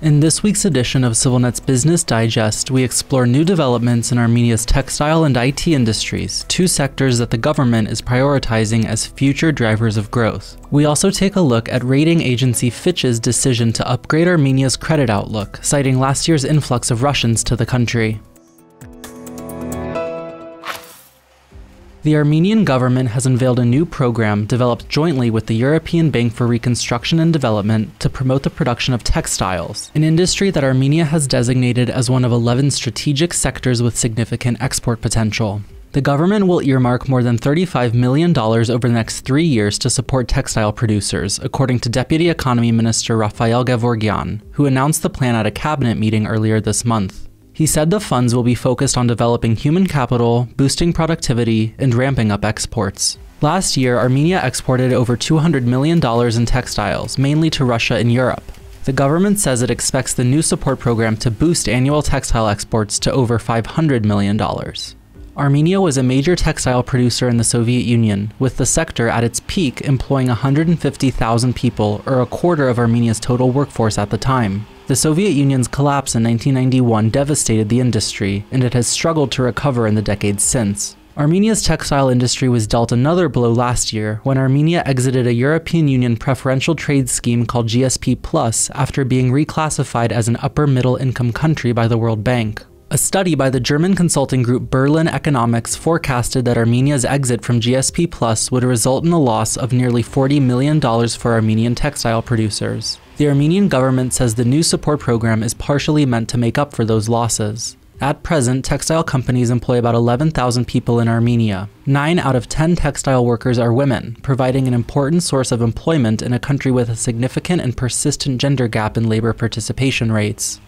In this week's edition of CivilNet's Business Digest, we explore new developments in Armenia's textile and IT industries, two sectors that the government is prioritizing as future drivers of growth. We also take a look at rating agency Fitch's decision to upgrade Armenia's credit outlook, citing last year's influx of Russians to the country. The Armenian government has unveiled a new program developed jointly with the European Bank for Reconstruction and Development to promote the production of textiles, an industry that Armenia has designated as one of 11 strategic sectors with significant export potential. The government will earmark more than $35 million over the next 3 years to support textile producers, according to Deputy Economy Minister Rafael Gevorgyan, who announced the plan at a cabinet meeting earlier this month. He said the funds will be focused on developing human capital, boosting productivity, and ramping up exports. Last year, Armenia exported over $200 million in textiles, mainly to Russia and Europe. The government says it expects the new support program to boost annual textile exports to over $500 million. Armenia was a major textile producer in the Soviet Union, with the sector at its peak employing 150,000 people, or a quarter of Armenia's total workforce at the time. The Soviet Union's collapse in 1991 devastated the industry, and it has struggled to recover in the decades since. Armenia's textile industry was dealt another blow last year when Armenia exited a European Union preferential trade scheme called GSP+ after being reclassified as an upper-middle income country by the World Bank. A study by the German consulting group Berlin Economics forecasted that Armenia's exit from GSP+ would result in a loss of nearly $40 million for Armenian textile producers. The Armenian government says the new support program is partially meant to make up for those losses. At present, textile companies employ about 11,000 people in Armenia. 9 out of 10 textile workers are women, providing an important source of employment in a country with a significant and persistent gender gap in labor participation rates.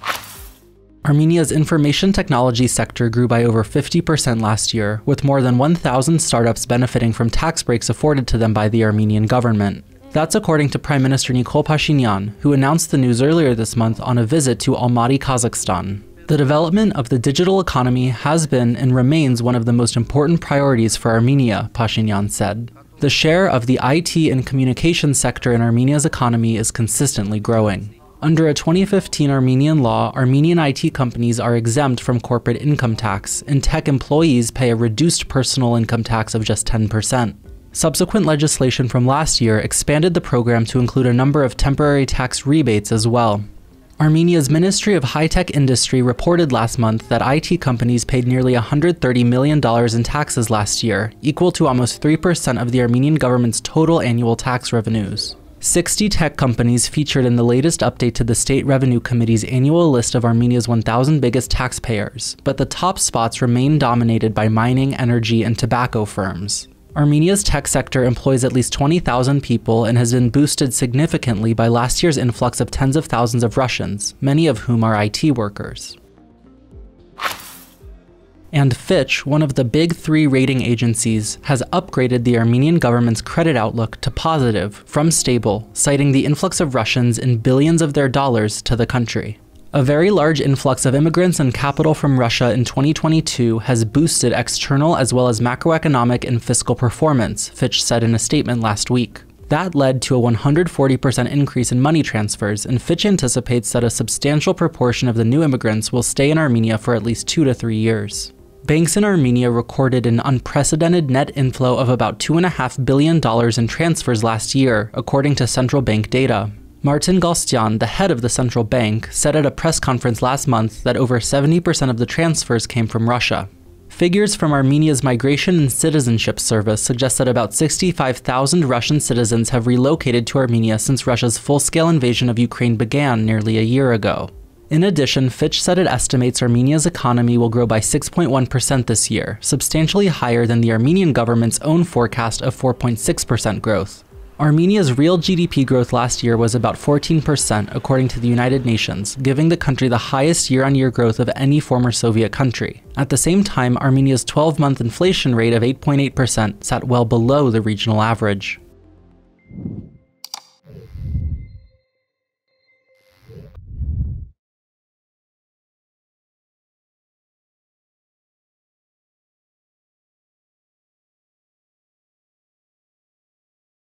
Armenia's information technology sector grew by over 50% last year, with more than 1,000 startups benefiting from tax breaks afforded to them by the Armenian government. That's according to Prime Minister Nikol Pashinyan, who announced the news earlier this month on a visit to Almaty, Kazakhstan. The development of the digital economy has been and remains one of the most important priorities for Armenia, Pashinyan said. The share of the IT and communications sector in Armenia's economy is consistently growing. Under a 2015 Armenian law, Armenian IT companies are exempt from corporate income tax, and tech employees pay a reduced personal income tax of just 10%. Subsequent legislation from last year expanded the program to include a number of temporary tax rebates as well. Armenia's Ministry of High-Tech Industry reported last month that IT companies paid nearly $130 million in taxes last year, equal to almost 3% of the Armenian government's total annual tax revenues. 60 tech companies featured in the latest update to the State Revenue Committee's annual list of Armenia's 1,000 biggest taxpayers, but the top spots remain dominated by mining, energy, and tobacco firms. Armenia's tech sector employs at least 20,000 people and has been boosted significantly by last year's influx of tens of thousands of Russians, many of whom are IT workers. And Fitch, one of the big 3 rating agencies, has upgraded the Armenian government's credit outlook to positive from stable, citing the influx of Russians and billions of their dollars to the country. A very large influx of immigrants and capital from Russia in 2022 has boosted external as well as macroeconomic and fiscal performance, Fitch said in a statement last week. That led to a 140% increase in money transfers, and Fitch anticipates that a substantial proportion of the new immigrants will stay in Armenia for at least 2 to 3 years. Banks in Armenia recorded an unprecedented net inflow of about $2.5 billion in transfers last year, according to central bank data. Martin Galstyan, the head of the central bank, said at a press conference last month that over 70% of the transfers came from Russia. Figures from Armenia's Migration and Citizenship Service suggest that about 65,000 Russian citizens have relocated to Armenia since Russia's full-scale invasion of Ukraine began nearly a year ago. In addition, Fitch said it estimates Armenia's economy will grow by 6.1% this year, substantially higher than the Armenian government's own forecast of 4.6% growth. Armenia's real GDP growth last year was about 14%, according to the United Nations, giving the country the highest year-on-year growth of any former Soviet country. At the same time, Armenia's 12-month inflation rate of 8.8% sat well below the regional average.